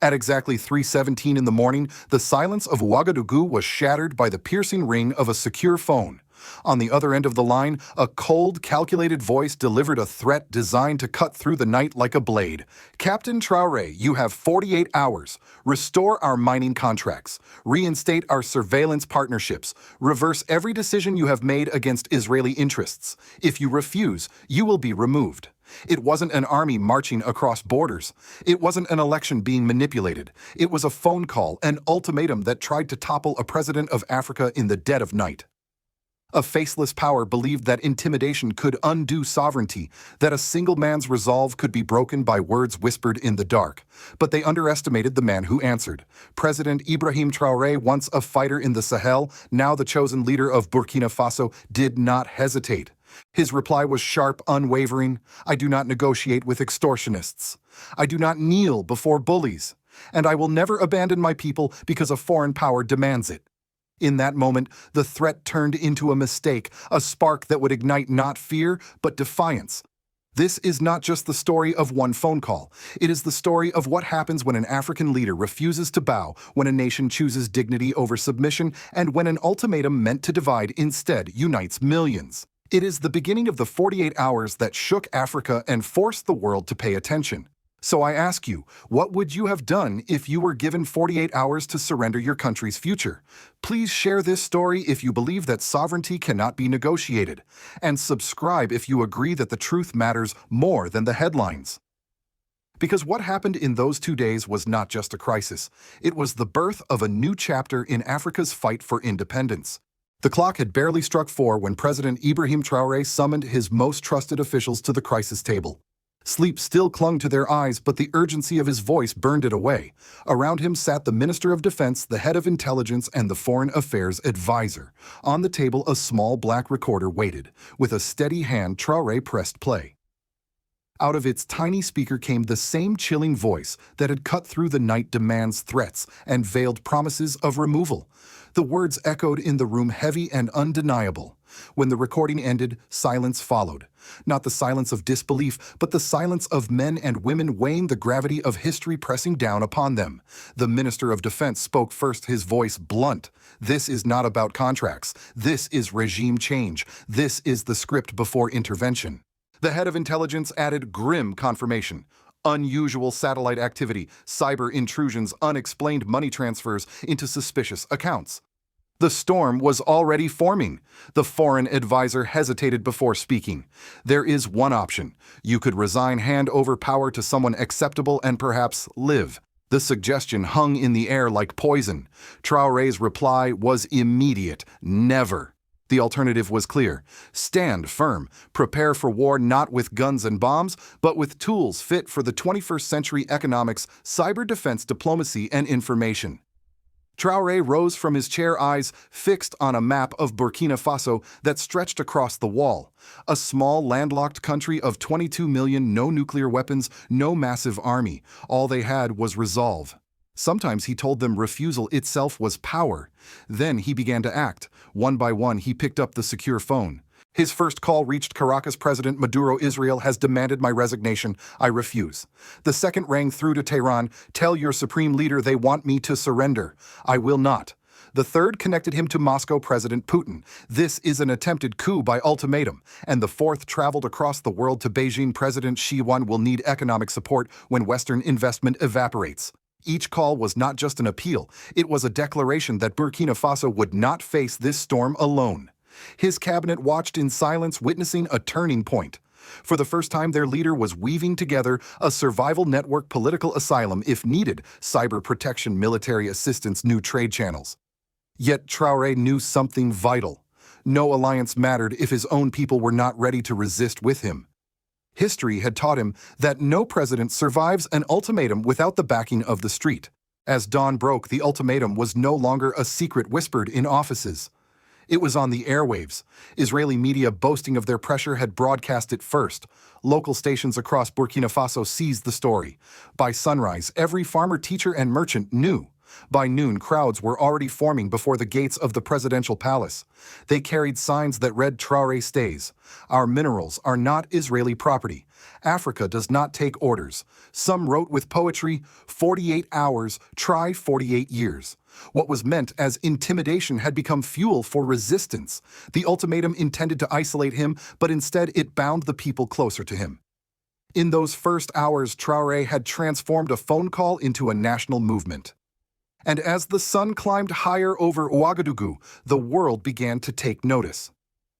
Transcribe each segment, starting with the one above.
At exactly 3:17 in the morning, the silence of Ouagadougou was shattered by the piercing ring of a secure phone. On the other end of the line, a cold, calculated voice delivered a threat designed to cut through the night like a blade. Captain Traore, you have 48 hours. Restore our mining contracts. Reinstate our surveillance partnerships. Reverse every decision you have made against Israeli interests. If you refuse, you will be removed. It wasn't an army marching across borders. It wasn't an election being manipulated. It was a phone call, an ultimatum that tried to topple a president of Africa in the dead of night. A faceless power believed that intimidation could undo sovereignty, that a single man's resolve could be broken by words whispered in the dark. But they underestimated the man who answered. President Ibrahim Traoré, once a fighter in the Sahel, now the chosen leader of Burkina Faso, did not hesitate. His reply was sharp, unwavering. I do not negotiate with extortionists. I do not kneel before bullies. And I will never abandon my people because a foreign power demands it. In that moment, the threat turned into a mistake, a spark that would ignite not fear, but defiance. This is not just the story of one phone call. It is the story of what happens when an African leader refuses to bow, when a nation chooses dignity over submission, and when an ultimatum meant to divide instead unites millions. It is the beginning of the 48 hours that shook Africa and forced the world to pay attention. So I ask you, what would you have done if you were given 48 hours to surrender your country's future? Please share this story if you believe that sovereignty cannot be negotiated, and subscribe if you agree that the truth matters more than the headlines. Because what happened in those 2 days was not just a crisis, it was the birth of a new chapter in Africa's fight for independence. The clock had barely struck 4 when President Ibrahim Traoré summoned his most trusted officials to the crisis table. Sleep still clung to their eyes, but the urgency of his voice burned it away. Around him sat the Minister of Defense, the head of intelligence, and the Foreign Affairs advisor. On the table, a small black recorder waited. With a steady hand, Traoré pressed play. Out of its tiny speaker came the same chilling voice that had cut through the night demands, threats, and veiled promises of removal. The words echoed in the room, heavy and undeniable. When the recording ended, silence followed. Not the silence of disbelief, but the silence of men and women weighing the gravity of history pressing down upon them. The Minister of Defense spoke first, his voice blunt. This is not about contracts. This is regime change. This is the script before intervention. The head of intelligence added grim confirmation. Unusual satellite activity, cyber intrusions, unexplained money transfers into suspicious accounts. The storm was already forming. The foreign advisor hesitated before speaking. There is one option. You could resign, hand over power to someone acceptable, and perhaps live. The suggestion hung in the air like poison. Traoré's reply was immediate. Never. The alternative was clear. Stand firm. Prepare for war not with guns and bombs, but with tools fit for the 21st century: economics, cyber defense, diplomacy, and information. Traoré rose from his chair, eyes fixed on a map of Burkina Faso that stretched across the wall. A small, landlocked country of 22 million, no nuclear weapons, no massive army. All they had was resolve. Sometimes he told them refusal itself was power. Then he began to act. One by one, he picked up the secure phone. His first call reached Caracas. President Maduro, Israel has demanded my resignation. I refuse. The second rang through to Tehran. Tell your supreme leader they want me to surrender. I will not. The third connected him to Moscow. President Putin. This is an attempted coup by ultimatum. And the fourth traveled across the world to Beijing. President Xi Jinping will need economic support when Western investment evaporates. Each call was not just an appeal. It was a declaration that Burkina Faso would not face this storm alone. His cabinet watched in silence, witnessing a turning point. For the first time, their leader was weaving together a survival network, political asylum if needed, cyber protection, military assistance, new trade channels. Yet Traoré knew something vital. No alliance mattered if his own people were not ready to resist with him. History had taught him that no president survives an ultimatum without the backing of the street. As dawn broke, the ultimatum was no longer a secret whispered in offices. It was on the airwaves. Israeli media boasting of their pressure had broadcast it first. Local stations across Burkina Faso seized the story. By sunrise, every farmer, teacher, and merchant knew. By noon, crowds were already forming before the gates of the presidential palace. They carried signs that read Traore stays. Our minerals are not Israeli property. Africa does not take orders. Some wrote with poetry, 48 hours, try 48 years. What was meant as intimidation had become fuel for resistance. The ultimatum intended to isolate him, but instead it bound the people closer to him. In those first hours, Traore had transformed a phone call into a national movement. And as the sun climbed higher over Ouagadougou, the world began to take notice.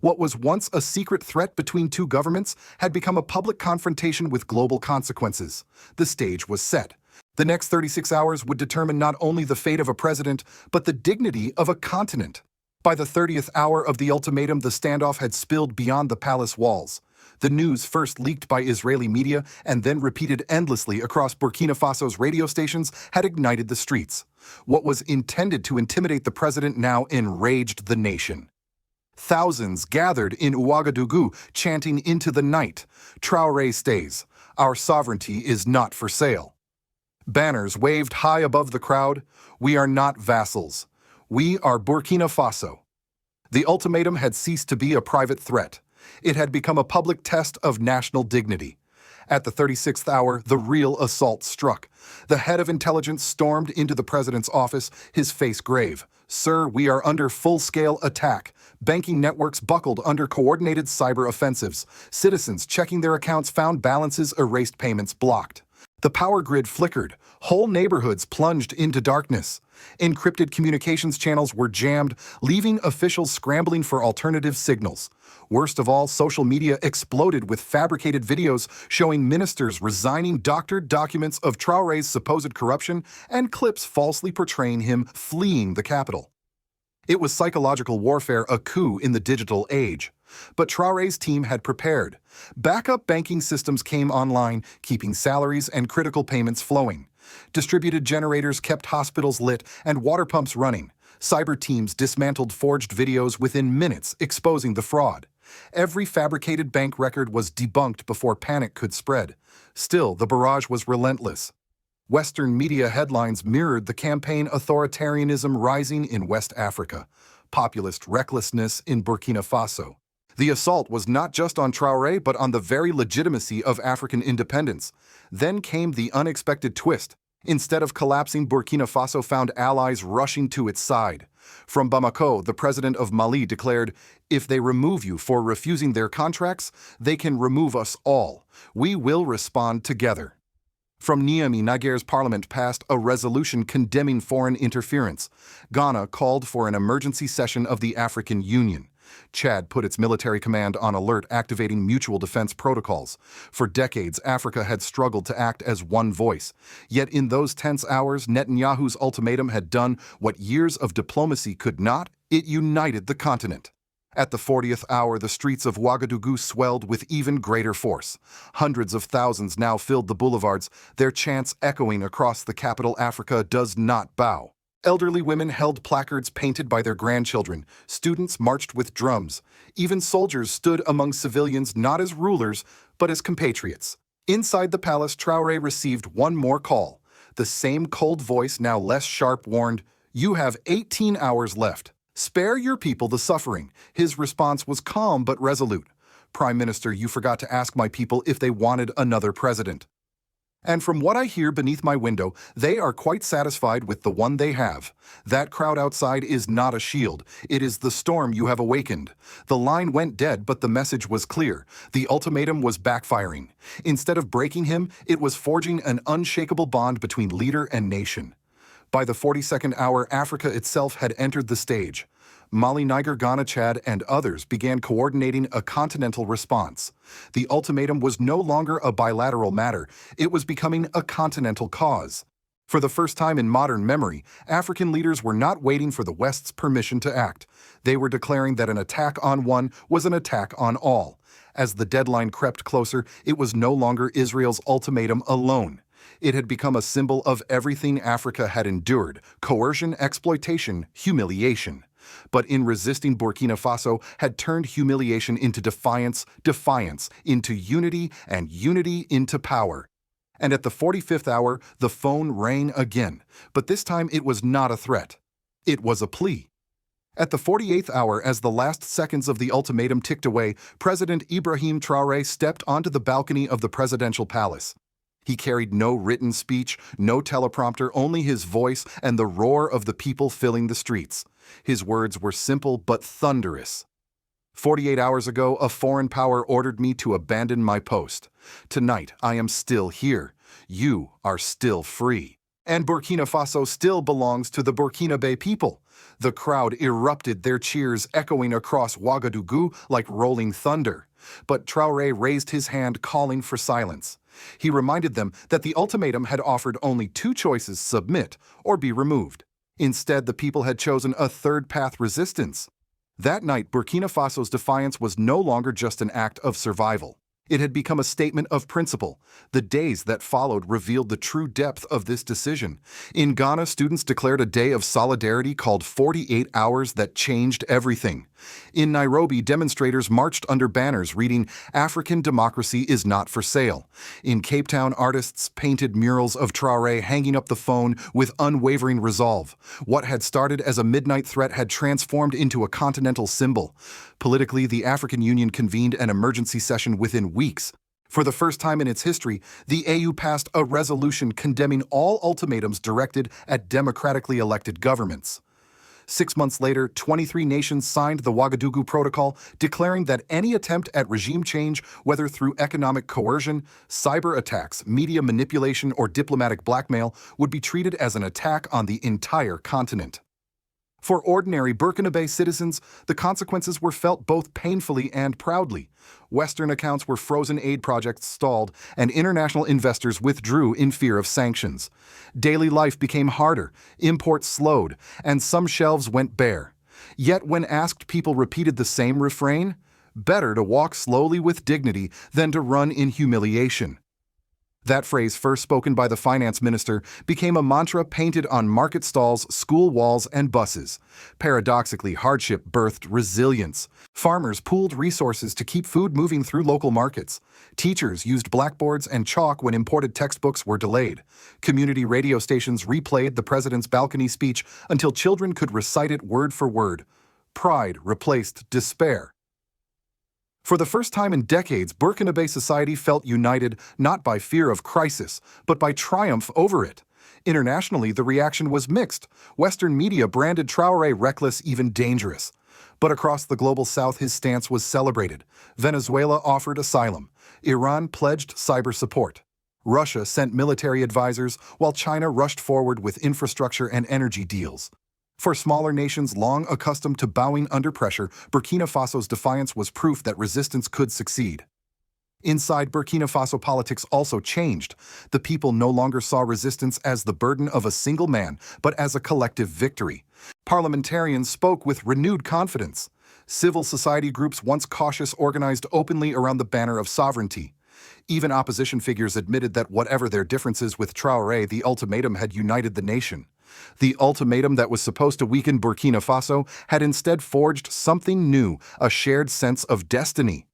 What was once a secret threat between two governments had become a public confrontation with global consequences. The stage was set. The next 36 hours would determine not only the fate of a president, but the dignity of a continent. By the 30th hour of the ultimatum, the standoff had spilled beyond the palace walls. The news, first leaked by Israeli media and then repeated endlessly across Burkina Faso's radio stations, had ignited the streets. What was intended to intimidate the president now enraged the nation. Thousands gathered in Ouagadougou, chanting into the night, "Traore stays. Our sovereignty is not for sale." Banners waved high above the crowd, "We are not vassals. We are Burkina Faso." The ultimatum had ceased to be a private threat. It had become a public test of national dignity. At the 36th hour, the real assault struck. The head of intelligence stormed into the president's office, his face grave. "Sir, we are under full-scale attack. Banking networks buckled under coordinated cyber offensives. Citizens checking their accounts found balances erased, payments blocked. The power grid flickered. Whole neighborhoods plunged into darkness. Encrypted communications channels were jammed, leaving officials scrambling for alternative signals. Worst of all, social media exploded with fabricated videos showing ministers resigning, doctored documents of Traore's supposed corruption, and clips falsely portraying him fleeing the capital. It was psychological warfare, a coup in the digital age. But Traore's team had prepared. Backup banking systems came online, keeping salaries and critical payments flowing. Distributed generators kept hospitals lit and water pumps running. Cyber teams dismantled forged videos within minutes, exposing the fraud. Every fabricated bank record was debunked before panic could spread. Still, the barrage was relentless. Western media headlines mirrored the campaign, authoritarianism rising in West Africa, populist recklessness in Burkina Faso. The assault was not just on Traore, but on the very legitimacy of African independence. Then came the unexpected twist. Instead of collapsing, Burkina Faso found allies rushing to its side. From Bamako, the president of Mali declared, "If they remove you for refusing their contracts, they can remove us all. We will respond together." From Niamey, Niger's parliament passed a resolution condemning foreign interference. Ghana called for an emergency session of the African Union. Chad put its military command on alert, activating mutual defense protocols. For decades, Africa had struggled to act as one voice. Yet in those tense hours, Netanyahu's ultimatum had done what years of diplomacy could not. It united the continent. At the 40th hour, the streets of Ouagadougou swelled with even greater force. Hundreds of thousands now filled the boulevards, their chants echoing across the capital. Africa does not bow. Elderly women held placards painted by their grandchildren. Students marched with drums. Even soldiers stood among civilians not as rulers, but as compatriots. Inside the palace, Traore received one more call. The same cold voice, now less sharp, warned, "You have 18 hours left. Spare your people the suffering." His response was calm but resolute. "Prime Minister, you forgot to ask my people if they wanted another president. And from what I hear beneath my window, they are quite satisfied with the one they have. That crowd outside is not a shield. It is the storm you have awakened." The line went dead, but the message was clear. The ultimatum was backfiring. Instead of breaking him, it was forging an unshakable bond between leader and nation. By the 42nd hour, Africa itself had entered the stage. Mali, Niger, Ghana, Chad, and others began coordinating a continental response. The ultimatum was no longer a bilateral matter. It was becoming a continental cause. For the first time in modern memory, African leaders were not waiting for the West's permission to act. They were declaring that an attack on one was an attack on all. As the deadline crept closer, it was no longer Israel's ultimatum alone. It had become a symbol of everything Africa had endured: coercion, exploitation, humiliation. But in resisting, Burkina Faso had turned humiliation into defiance, defiance into unity, and unity into power. And at the 45th hour, the phone rang again, but this time it was not a threat. It was a plea. At the 48th hour, as the last seconds of the ultimatum ticked away, President Ibrahim Traoré stepped onto the balcony of the presidential palace. He carried no written speech, no teleprompter, only his voice and the roar of the people filling the streets. His words were simple but thunderous. 48 hours ago, a foreign power ordered me to abandon my post. Tonight, I am still here. You are still free. And Burkina Faso still belongs to the Burkinabe people. The crowd erupted, their cheers echoing across Ouagadougou like rolling thunder. But Traoré raised his hand, calling for silence. He reminded them that the ultimatum had offered only two choices: submit or be removed. Instead, the people had chosen a third path: resistance. That night, Burkina Faso's defiance was no longer just an act of survival. It had become a statement of principle. The days that followed revealed the true depth of this decision. In Ghana, students declared a day of solidarity called 48 Hours that changed everything. In Nairobi, demonstrators marched under banners reading, "African democracy is not for sale." In Cape Town, artists painted murals of Traoré hanging up the phone with unwavering resolve. What had started as a midnight threat had transformed into a continental symbol. Politically, the African Union convened an emergency session within weeks. For the first time in its history, the AU passed a resolution condemning all ultimatums directed at democratically elected governments. 6 months later, 23 nations signed the Ouagadougou Protocol, declaring that any attempt at regime change, whether through economic coercion, cyberattacks, media manipulation, or diplomatic blackmail, would be treated as an attack on the entire continent. For ordinary Burkinabe citizens, the consequences were felt both painfully and proudly. Western accounts were frozen, aid projects stalled, and international investors withdrew in fear of sanctions. Daily life became harder, imports slowed, and some shelves went bare. Yet when asked, people repeated the same refrain: better to walk slowly with dignity than to run in humiliation. That phrase, first spoken by the finance minister, became a mantra painted on market stalls, school walls, and buses. Paradoxically, hardship birthed resilience. Farmers pooled resources to keep food moving through local markets. Teachers used blackboards and chalk when imported textbooks were delayed. Community radio stations replayed the president's balcony speech until children could recite it word for word. Pride replaced despair. For the first time in decades, Burkinabe society felt united not by fear of crisis, but by triumph over it. Internationally, the reaction was mixed. Western media branded Traoré reckless, even dangerous. But across the global south, his stance was celebrated. Venezuela offered asylum. Iran pledged cyber support. Russia sent military advisors, while China rushed forward with infrastructure and energy deals. For smaller nations long accustomed to bowing under pressure, Burkina Faso's defiance was proof that resistance could succeed. Inside Burkina Faso, politics also changed. The people no longer saw resistance as the burden of a single man, but as a collective victory. Parliamentarians spoke with renewed confidence. Civil society groups, once cautious, organized openly around the banner of sovereignty. Even opposition figures admitted that whatever their differences with Traoré, the ultimatum had united the nation. The ultimatum that was supposed to weaken Burkina Faso had instead forged something new, a shared sense of destiny.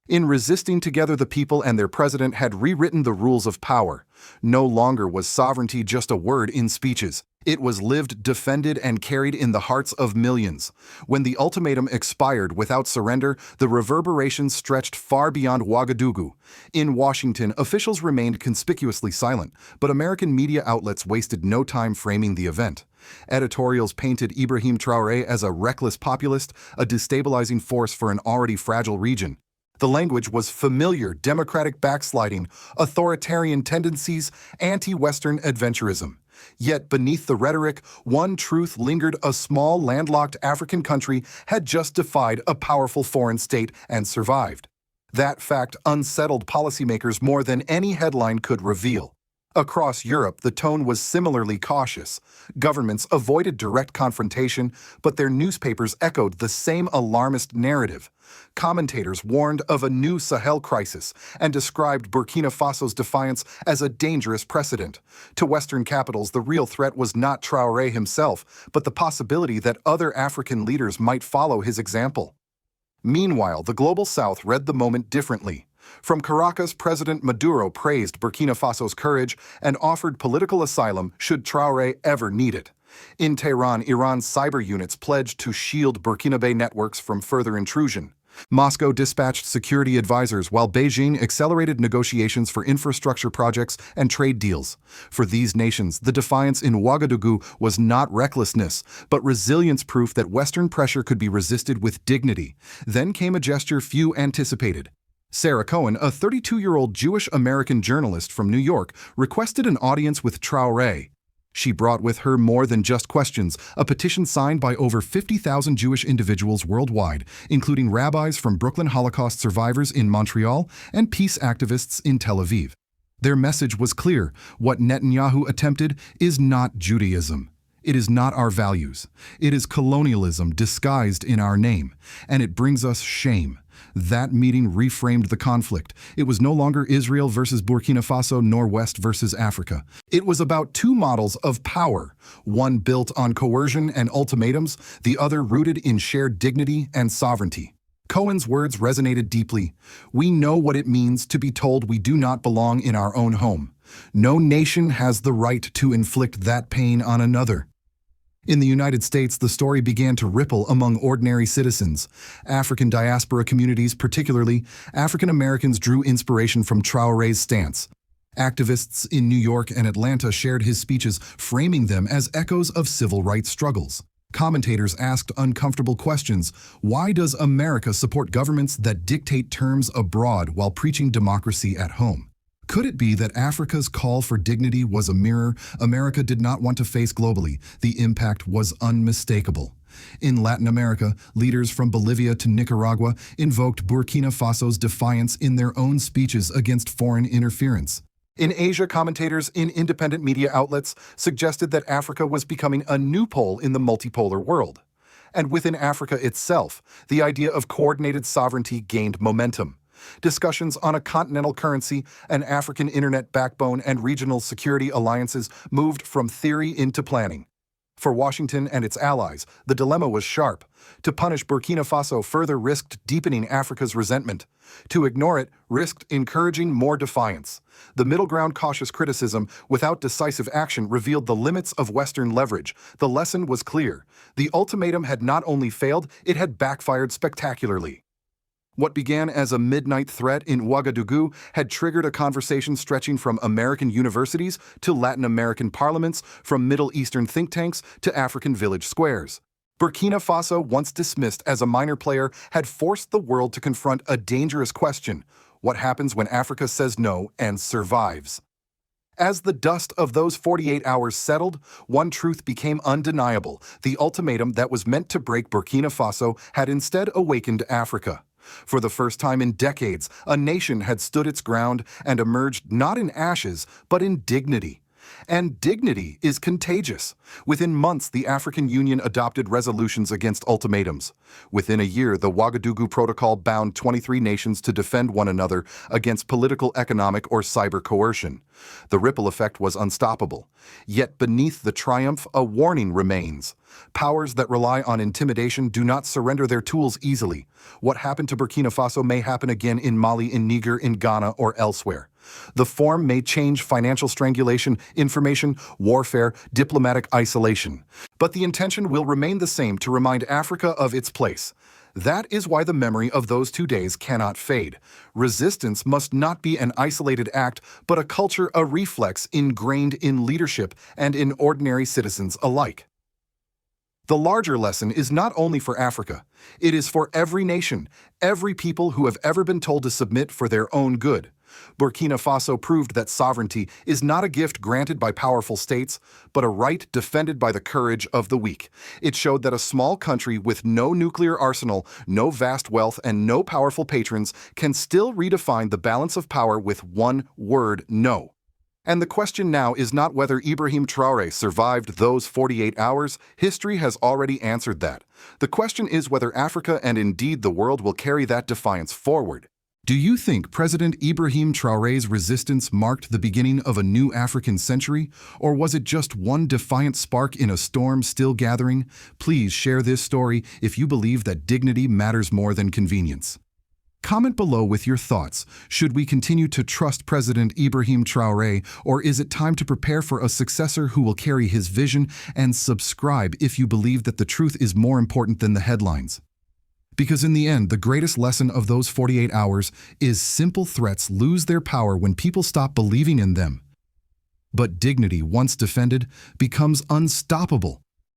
In resisting together, the people and their president had rewritten the rules of power. No longer was sovereignty just a word in speeches. It was lived, defended, and carried in the hearts of millions. When the ultimatum expired without surrender, the reverberations stretched far beyond Ouagadougou. In Washington, officials remained conspicuously silent, but American media outlets wasted no time framing the event. Editorials painted Ibrahim Traoré as a reckless populist, a destabilizing force for an already fragile region. The language was familiar: democratic backsliding, authoritarian tendencies, anti-Western adventurism. Yet beneath the rhetoric, one truth lingered: a small, landlocked African country had just defied a powerful foreign state and survived. That fact unsettled policymakers more than any headline could reveal. Across Europe, the tone was similarly cautious. Governments avoided direct confrontation, but their newspapers echoed the same alarmist narrative. Commentators warned of a new Sahel crisis and described Burkina Faso's defiance as a dangerous precedent. To Western capitals, the real threat was not Traoré himself, but the possibility that other African leaders might follow his example. Meanwhile, the global south read the moment differently. From Caracas, President Maduro praised Burkina Faso's courage and offered political asylum should Traore ever need it. In Tehran, Iran's cyber units pledged to shield Burkinabe networks from further intrusion. Moscow dispatched security advisors while Beijing accelerated negotiations for infrastructure projects and trade deals. For these nations, the defiance in Ouagadougou was not recklessness, but resilience proof that Western pressure could be resisted with dignity. Then came a gesture few anticipated. Sarah Cohen, a 32-year-old Jewish-American journalist from New York, requested an audience with Traore. She brought with her more than just questions, a petition signed by over 50,000 Jewish individuals worldwide, including rabbis from Brooklyn Holocaust survivors in Montreal and peace activists in Tel Aviv. Their message was clear: what Netanyahu attempted is not Judaism. It is not our values. It is colonialism disguised in our name, and it brings us shame. That meeting reframed the conflict. It was no longer Israel versus Burkina Faso nor West versus Africa. It was about two models of power, one built on coercion and ultimatums, the other rooted in shared dignity and sovereignty. Cohen's words resonated deeply. We know what it means to be told we do not belong in our own home. No nation has the right to inflict that pain on another. In the United States, the story began to ripple among ordinary citizens. African diaspora communities, particularly African Americans, drew inspiration from Traore's stance. Activists in New York and Atlanta shared his speeches, framing them as echoes of civil rights struggles. Commentators asked uncomfortable questions. Why does America support governments that dictate terms abroad while preaching democracy at home? Could it be that Africa's call for dignity was a mirror America did not want to face globally? The impact was unmistakable. In Latin America, leaders from Bolivia to Nicaragua invoked Burkina Faso's defiance in their own speeches against foreign interference. In Asia, commentators in independent media outlets suggested that Africa was becoming a new pole in the multipolar world. And within Africa itself, the idea of coordinated sovereignty gained momentum. Discussions on a continental currency, an African internet backbone, and regional security alliances moved from theory into planning. For Washington and its allies, the dilemma was sharp. To punish Burkina Faso further risked deepening Africa's resentment. To ignore it risked encouraging more defiance. The middle ground, cautious criticism without decisive action, revealed the limits of Western leverage. The lesson was clear. The ultimatum had not only failed, it had backfired spectacularly. What began as a midnight threat in Ouagadougou had triggered a conversation stretching from American universities to Latin American parliaments, from Middle Eastern think tanks to African village squares. Burkina Faso, once dismissed as a minor player, had forced the world to confront a dangerous question: what happens when Africa says no and survives? As the dust of those 48 hours settled, one truth became undeniable: the ultimatum that was meant to break Burkina Faso had instead awakened Africa. For the first time in decades, a nation had stood its ground and emerged not in ashes, but in dignity. And dignity is contagious. Within months, the African Union adopted resolutions against ultimatums. Within a year, the Ouagadougou Protocol bound 23 nations to defend one another against political, economic, or cyber coercion. The ripple effect was unstoppable. Yet beneath the triumph, a warning remains. Powers that rely on intimidation do not surrender their tools easily. What happened to Burkina Faso may happen again in Mali, in Niger, in Ghana, or elsewhere. The form may change: financial strangulation, information, warfare, diplomatic isolation. But the intention will remain the same: to remind Africa of its place. That is why the memory of those 2 days cannot fade. Resistance must not be an isolated act, but a culture, a reflex ingrained in leadership and in ordinary citizens alike. The larger lesson is not only for Africa. It is for every nation, every people who have ever been told to submit for their own good. Burkina Faso proved that sovereignty is not a gift granted by powerful states, but a right defended by the courage of the weak. It showed that a small country with no nuclear arsenal, no vast wealth, and no powerful patrons can still redefine the balance of power with one word: no. And the question now is not whether Ibrahim Traoré survived those 48 hours. History has already answered that. The question is whether Africa, and indeed the world, will carry that defiance forward. Do you think President Ibrahim Traoré's resistance marked the beginning of a new African century? Or was it just one defiant spark in a storm still gathering? Please share this story if you believe that dignity matters more than convenience. Comment below with your thoughts. Should we continue to trust President Ibrahim Traoré, or is it time to prepare for a successor who will carry his vision? And subscribe if you believe that the truth is more important than the headlines. Because in the end, the greatest lesson of those 48 hours is simple threats lose their power when people stop believing in them. But dignity, once defended, becomes unstoppable